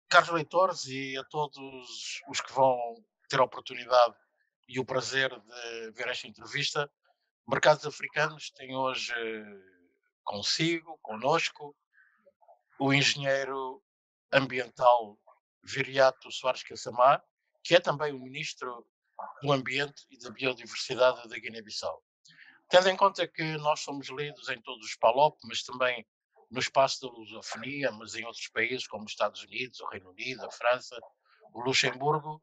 Caros leitores e a todos os que vão ter a oportunidade e o prazer de ver esta entrevista, Mercados Africanos tem hoje conosco, o engenheiro ambiental Viriato Soares Cassamá, que é também o ministro do Ambiente e da Biodiversidade da Guiné-Bissau. Tendo em conta que nós somos lidos em todos os PALOP, mas também no espaço da lusofonia, mas em outros países como os Estados Unidos, o Reino Unido, a França, o Luxemburgo.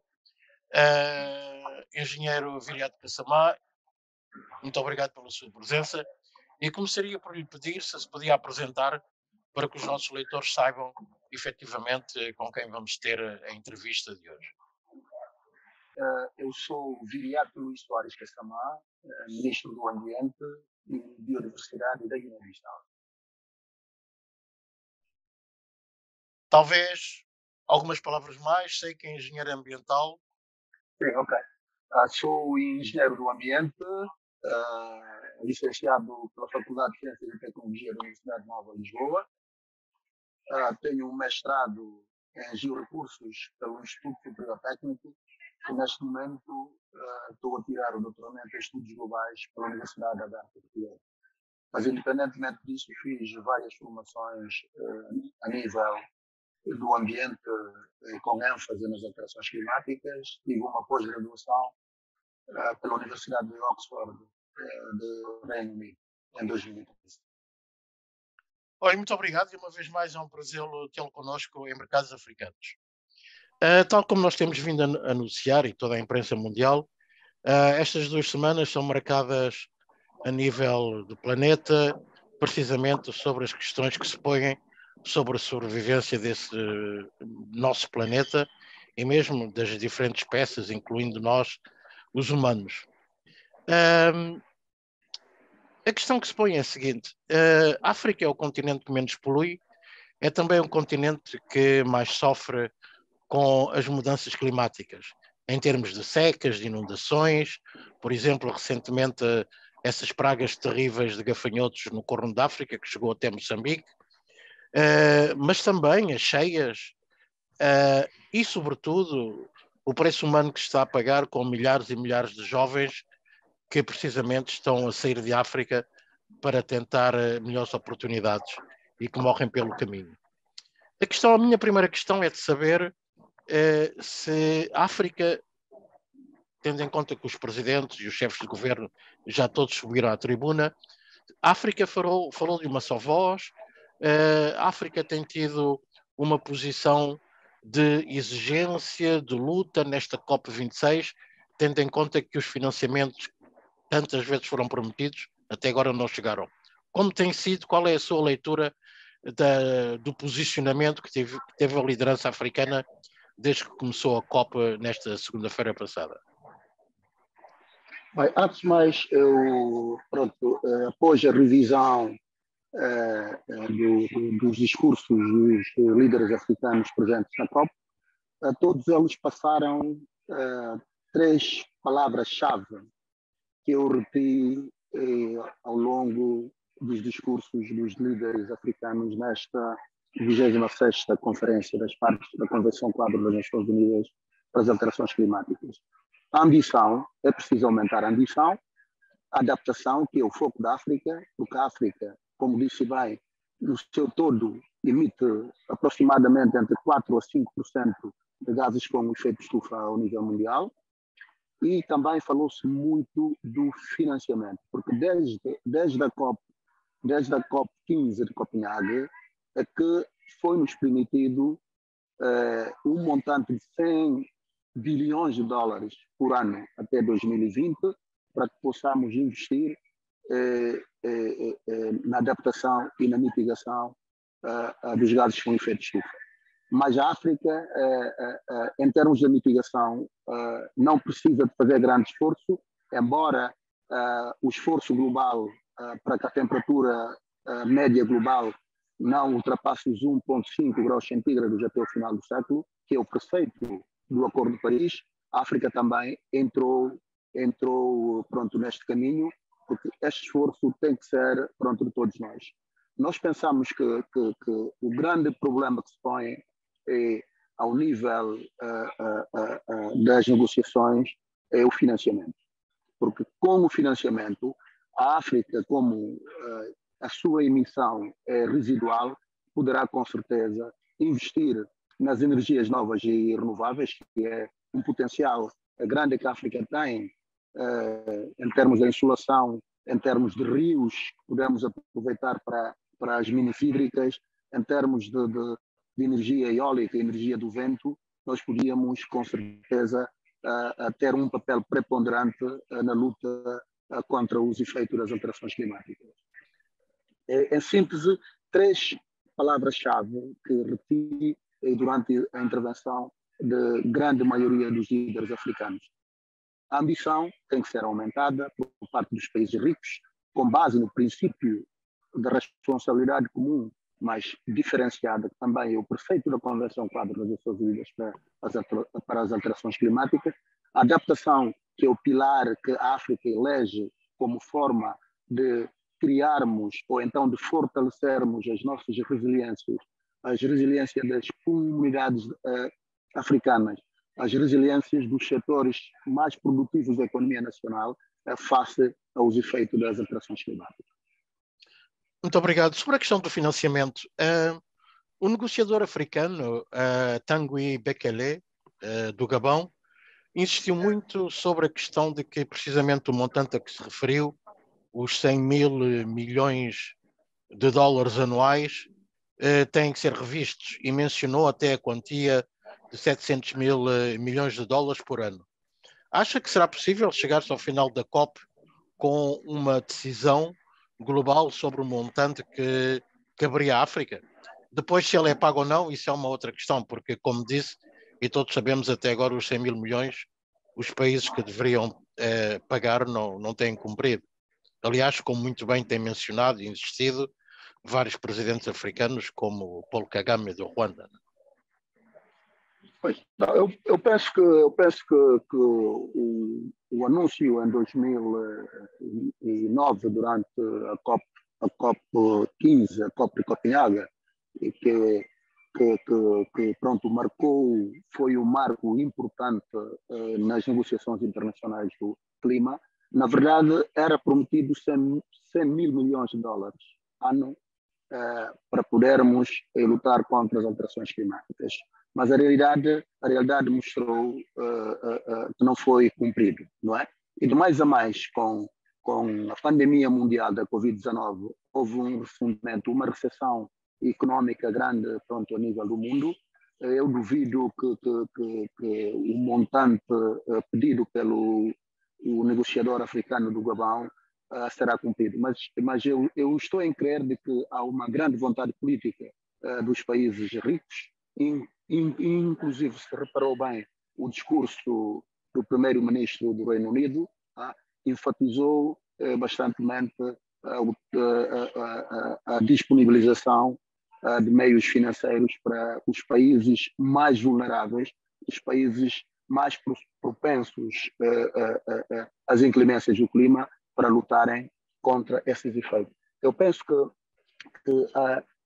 Engenheiro Viriato Cassamá, muito obrigado pela sua presença e começaria por lhe pedir se podia apresentar para que os nossos leitores saibam efetivamente com quem vamos ter a entrevista de hoje. Eu sou Viriato Luís Soares Cassamá, Ministro do Ambiente e Biodiversidade da Guiné-Bissau. Talvez algumas palavras mais, sei que é engenheiro ambiental. Sim, ok. Sou engenheiro do ambiente, licenciado pela Faculdade de Ciências e Tecnologia da Universidade Nova de Lisboa. Tenho um mestrado em Georrecursos pelo Instituto Superior Técnico e, neste momento, estou a tirar o doutoramento em Estudos Globais pela Universidade da Arte Portuguesa. Mas, independentemente disso, fiz várias formações a nível do ambiente, com ênfase nas alterações climáticas. Tive uma pós-graduação pela Universidade de Oxford, do Reino Unido, em 2013. Olha, muito obrigado e uma vez mais é um prazer tê-lo connosco em Mercados Africanos. Tal como nós temos vindo a anunciar e toda a imprensa mundial, estas 2 semanas são marcadas a nível do planeta, precisamente sobre as questões que se põem sobre a sobrevivência desse nosso planeta e mesmo das diferentes espécies, incluindo nós, os humanos. A questão que se põe é a seguinte: a África é o continente que menos polui, é também um continente que mais sofre com as mudanças climáticas, em termos de secas, de inundações. Por exemplo, recentemente essas pragas terríveis de gafanhotos no Corno da África, que chegou até Moçambique, mas também as cheias e, sobretudo, o preço humano que se está a pagar com milhares e milhares de jovens que precisamente estão a sair de África para tentar melhores oportunidades e que morrem pelo caminho. A minha primeira questão é de saber se a África, tendo em conta que os presidentes e os chefes de governo já todos subiram à tribuna, a África falou de uma só voz, a África tem tido uma posição de exigência, de luta nesta COP26, tendo em conta que os financiamentos tantas vezes foram prometidos, até agora não chegaram. Como tem sido, qual é a sua leitura do posicionamento que teve a liderança africana desde que começou a COP nesta segunda-feira passada? Bem, antes de mais, após a revisão dos discursos dos líderes africanos presentes na COP, todos eles passaram três palavras-chave que eu repeti ao longo dos discursos dos líderes africanos nesta 26ª Conferência das Partes da Convenção Quadro das Nações Unidas para as Alterações Climáticas. A ambição, é preciso aumentar a ambição, a adaptação, que é o foco da África, porque a África, como disse bem, no seu todo emite aproximadamente entre 4% a 5% de gases com efeito de estufa ao nível mundial. E também falou-se muito do financiamento, porque desde a COP 15 de Copenhague é que foi-nos permitido um montante de 100 bilhões de dólares por ano até 2020 para que possamos investir na adaptação e na mitigação dos gases com efeito de estufa. Mas a África, em termos de mitigação, não precisa de fazer grande esforço, embora o esforço global para que a temperatura média global não ultrapasse os 1,5 graus centígrados até o final do século, que é o preceito do Acordo de Paris. A África também entrou pronto, neste caminho, porque este esforço tem que ser pronto de todos nós. Nós pensamos que o grande problema que se põe é ao nível das negociações é o financiamento. Porque com o financiamento, a África, como a sua emissão é residual, poderá com certeza investir nas energias novas e renováveis, que é um potencial grande que a África tem em termos de insolação, em termos de rios, que podemos aproveitar para as minifídricas, em termos de energia eólica, energia do vento, nós podíamos com certeza ter um papel preponderante na luta contra os efeitos das alterações climáticas. Em síntese, 3 palavras-chave que repeti durante a intervenção de grande maioria dos líderes africanos. A ambição tem que ser aumentada por parte dos países ricos, com base no princípio da responsabilidade comum, mas diferenciada, que também é o preceito da Convenção Quadro das Nações Unidas para as alterações climáticas. A adaptação, que é o pilar que a África elege como forma de criarmos ou então de fortalecermos as nossas resiliências, as resiliências das comunidades africanas, as resiliências dos setores mais produtivos da economia nacional face aos efeitos das alterações climáticas. Muito obrigado. Sobre a questão do financiamento, o negociador africano, Tanguy Bekele, do Gabão, insistiu muito sobre a questão de que precisamente o montante a que se referiu, os 100 mil milhões de dólares anuais, têm que ser revistos e mencionou até a quantia de 700 mil milhões de dólares por ano. Acha que será possível chegar-se ao final da COP com uma decisão global sobre o montante que caberia à África? Depois, se ele é pago ou não, isso é uma outra questão, porque, como disse, e todos sabemos até agora, os 100 mil milhões, os países que deveriam pagar não têm cumprido. Aliás, como muito bem tem mencionado e insistido, vários presidentes africanos, como Paul Kagame do Ruanda. Pois, não, eu penso que o anúncio em 2009, durante a COP 15, a COP de Copenhaga, que pronto, foi um marco importante nas negociações internacionais do clima. Na verdade, era prometido 100 mil milhões de dólares ano para podermos lutar contra as alterações climáticas. Mas a realidade mostrou que não foi cumprido, não é? E de mais a mais, com a pandemia mundial da Covid-19, houve um refundimento, uma recessão económica grande, pronto, a nível do mundo. Eu duvido que o montante pedido pelo o negociador africano do Gabão será cumprido. Mas eu estou em crer de que há uma grande vontade política dos países ricos, inclusive, se reparou bem, o discurso do primeiro-ministro do Reino Unido enfatizou bastantemente a disponibilização de meios financeiros para os países mais vulneráveis, os países mais propensos às inclemências do clima, para lutarem contra esses efeitos. Eu penso que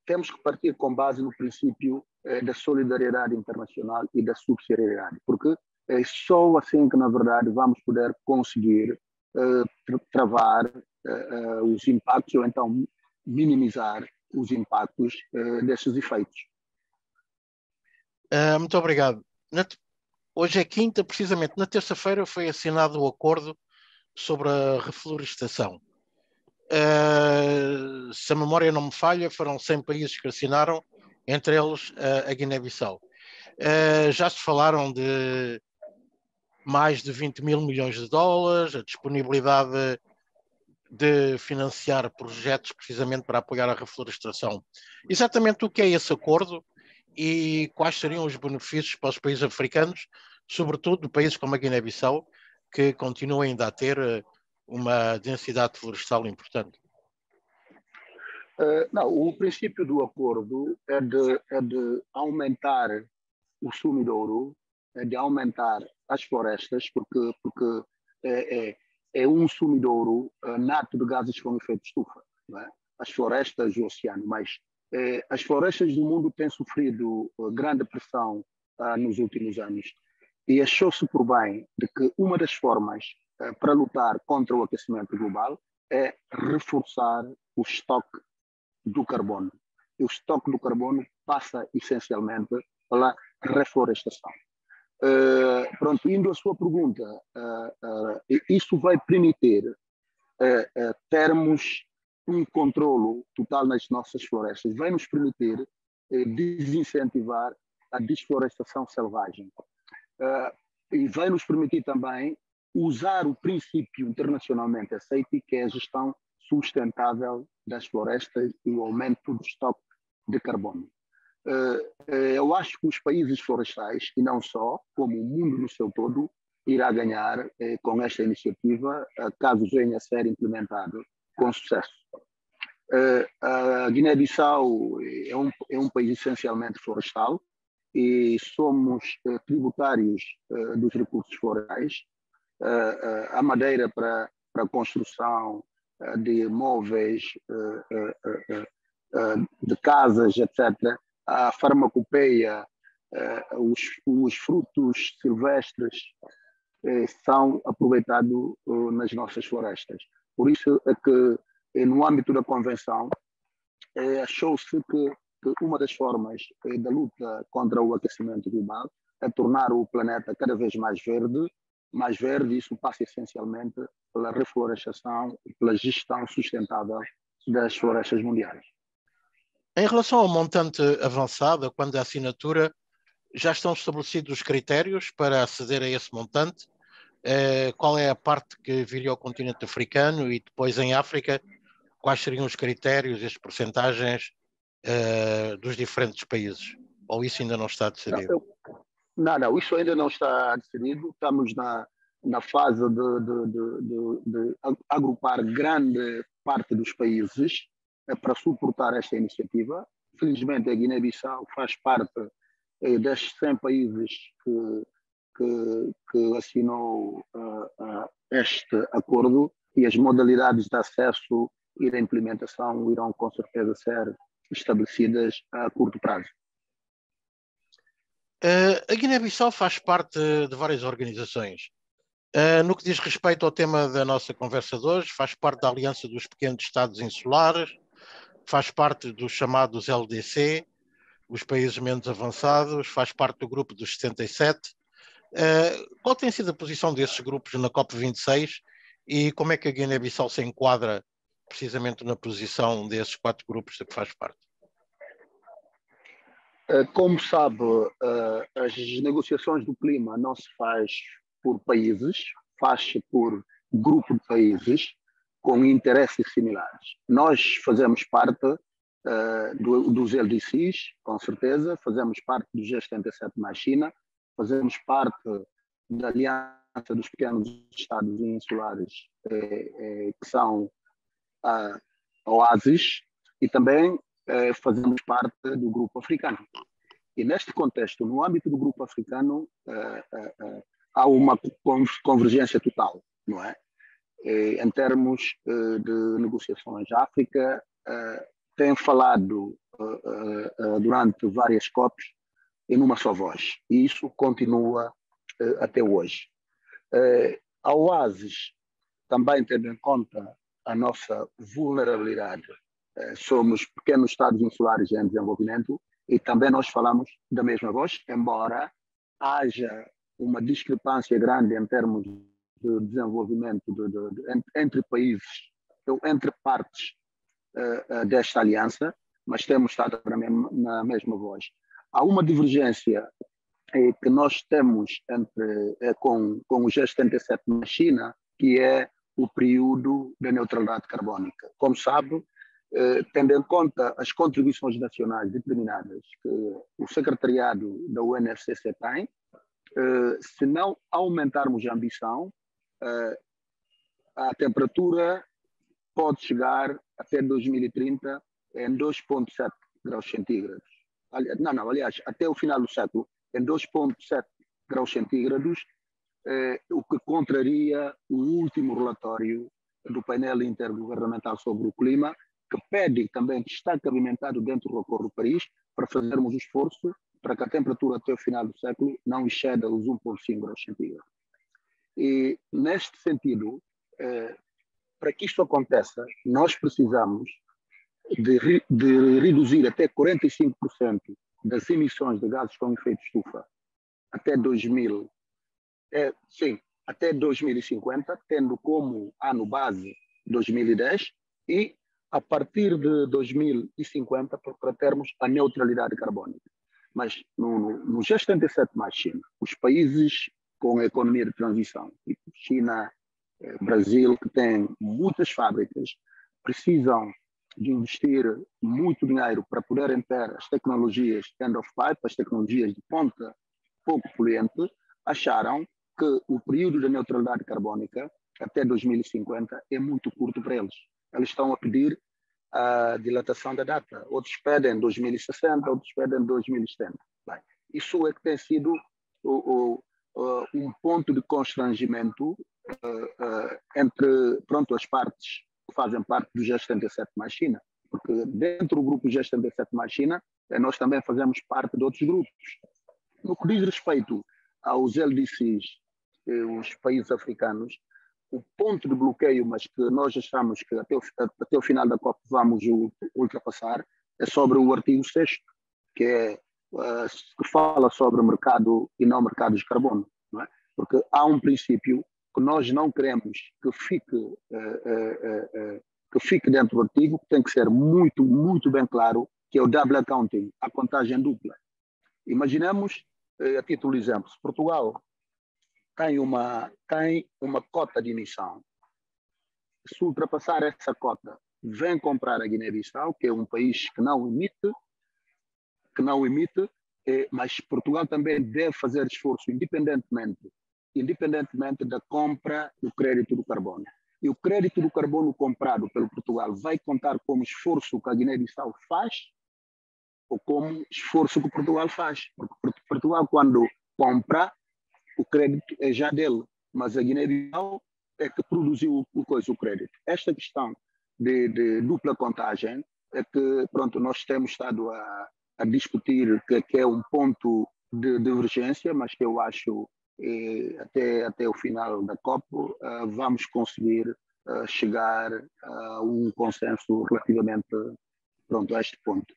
temos que partir com base no princípio da solidariedade internacional e da subsidiariedade, porque é só assim que, na verdade, vamos poder conseguir travar os impactos ou então minimizar os impactos desses efeitos. Muito obrigado. Hoje é quinta, precisamente na terça-feira foi assinado o acordo sobre a reflorestação. Se a memória não me falha, foram 100 países que assinaram, entre eles a Guiné-Bissau. Já se falaram de mais de 20 mil milhões de dólares, a disponibilidade de financiar projetos precisamente para apoiar a reflorestação. Exatamente o que é esse acordo e quais seriam os benefícios para os países africanos, sobretudo países como a Guiné-Bissau, que continuam ainda a ter uma densidade florestal importante? Não, o princípio do acordo é de aumentar o sumidouro, é de aumentar as florestas, porque é um sumidouro nato de gases com efeito de estufa, não é? As florestas e o oceano, mas as florestas do mundo têm sofrido grande pressão nos últimos anos. E achou-se por bem de que uma das formas para lutar contra o aquecimento global é reforçar o estoque do carbono. E o estoque do carbono passa essencialmente pela reflorestação. Pronto, indo à sua pergunta, isso vai permitir termos um controlo total nas nossas florestas, vai nos permitir desincentivar a desflorestação selvagem. E vai nos permitir também usar o princípio internacionalmente aceito, que é a gestão sustentável das florestas e o aumento do estoque de carbono. Eu acho que os países florestais, e não só, como o mundo no seu todo, irá ganhar com esta iniciativa, caso venha a ser implementado com sucesso. A Guiné-Bissau é um país essencialmente florestal e somos tributários dos recursos florestais. A madeira para a construção de móveis, de casas, etc. A farmacopeia, os frutos silvestres são aproveitados nas nossas florestas. Por isso é que, no âmbito da Convenção, achou-se que uma das formas da luta contra o aquecimento global é tornar o planeta cada vez mais verde, e isso passa essencialmente pela reflorestação e pela gestão sustentável das florestas mundiais. Em relação ao montante avançado, quando a assinatura, já estão estabelecidos os critérios para aceder a esse montante? Qual é a parte que viria ao continente africano e depois em África? Quais seriam os critérios e as percentagens dos diferentes países? Ou isso ainda não está decidido? Não, isso ainda não está decidido. Estamos na fase de agrupar grande parte dos países para suportar esta iniciativa. Felizmente, a Guiné-Bissau faz parte destes 100 países que assinou este acordo, e as modalidades de acesso e da implementação irão com certeza ser estabelecidas a curto prazo. A Guiné-Bissau faz parte de várias organizações. No que diz respeito ao tema da nossa conversa de hoje, faz parte da Aliança dos Pequenos Estados Insulares, faz parte dos chamados LDC, os países menos avançados, faz parte do grupo dos 77. Qual tem sido a posição desses grupos na COP26 e como é que a Guiné-Bissau se enquadra precisamente na posição desses 4 grupos de que faz parte? Como sabe, as negociações do clima não se faz por países, faz-se por grupo de países com interesses similares. Nós fazemos parte dos LDCs, com certeza, fazemos parte do G77 mais China, fazemos parte da Aliança dos Pequenos Estados Insulares, que são a OASIS, e também fazemos parte do grupo africano. E neste contexto, no âmbito do grupo africano, há uma convergência total, não é? Em termos de negociações, a África tem falado durante várias COPs em uma só voz, e isso continua até hoje. A OASIS, também tendo em conta a nossa vulnerabilidade, somos pequenos estados insulares em desenvolvimento, e também nós falamos da mesma voz, embora haja uma discrepância grande em termos de desenvolvimento entre países, ou entre partes desta aliança, mas temos estado na mesma voz. Há uma divergência que nós temos com o G77 na China, que é o período da neutralidade carbónica. Como sabe, tendo em conta as contribuições nacionais determinadas que o secretariado da UNFCCC tem, se não aumentarmos a ambição, a temperatura pode chegar até 2030 em 2,7 graus centígrados. Aliás, até o final do século, em 2,7 graus centígrados, o que contraria o último relatório do painel intergovernamental sobre o clima, que pede também, que está cabimentado dentro do Acordo de Paris, para fazermos o esforço para que a temperatura até o final do século não exceda os 1,5 graus centígrados. E, neste sentido, para que isto aconteça, nós precisamos de reduzir até 45% das emissões de gases com efeito de estufa até 2050, tendo como ano base 2010 e a partir de 2050 para termos a neutralidade carbónica. Mas no G77 mais China, os países com a economia de transição, tipo China, Brasil, que têm muitas fábricas, precisam de investir muito dinheiro para poderem ter as tecnologias end-of-pipe, as tecnologias de ponta pouco poluente, acharam que o período da neutralidade carbónica até 2050 é muito curto para eles. Eles estão a pedir a dilatação da data. Outros pedem 2060, outros pedem 2070. Bem, isso é que tem sido um ponto de constrangimento entre as partes que fazem parte do G77 mais China. Porque dentro do grupo G77 mais China, nós também fazemos parte de outros grupos. No que diz respeito aos LDCs, os países africanos, o ponto de bloqueio, mas que nós achamos que até o final da COP vamos ultrapassar, é sobre o artigo 6º, que fala sobre mercado e não mercados de carbono. Não é? Porque há um princípio que nós não queremos que fique dentro do artigo, que tem que ser muito, muito bem claro, que é o double accounting, a contagem dupla. Imaginemos, a título de exemplo, se Portugal tem uma cota de emissão, se ultrapassar essa cota, vem comprar a Guiné-Bissau, que é um país que não emite, mas Portugal também deve fazer esforço independentemente da compra do crédito do carbono. E o crédito do carbono comprado pelo Portugal vai contar como esforço que a Guiné-Bissau faz ou como esforço que Portugal faz. Porque Portugal, quando compra, o crédito é já dele, mas a Guiné-Bissau é que produziu o crédito. Esta questão de dupla contagem é que, nós temos estado a discutir, que é um ponto de divergência, mas que eu acho até o final da COP vamos conseguir chegar a um consenso relativamente a este ponto.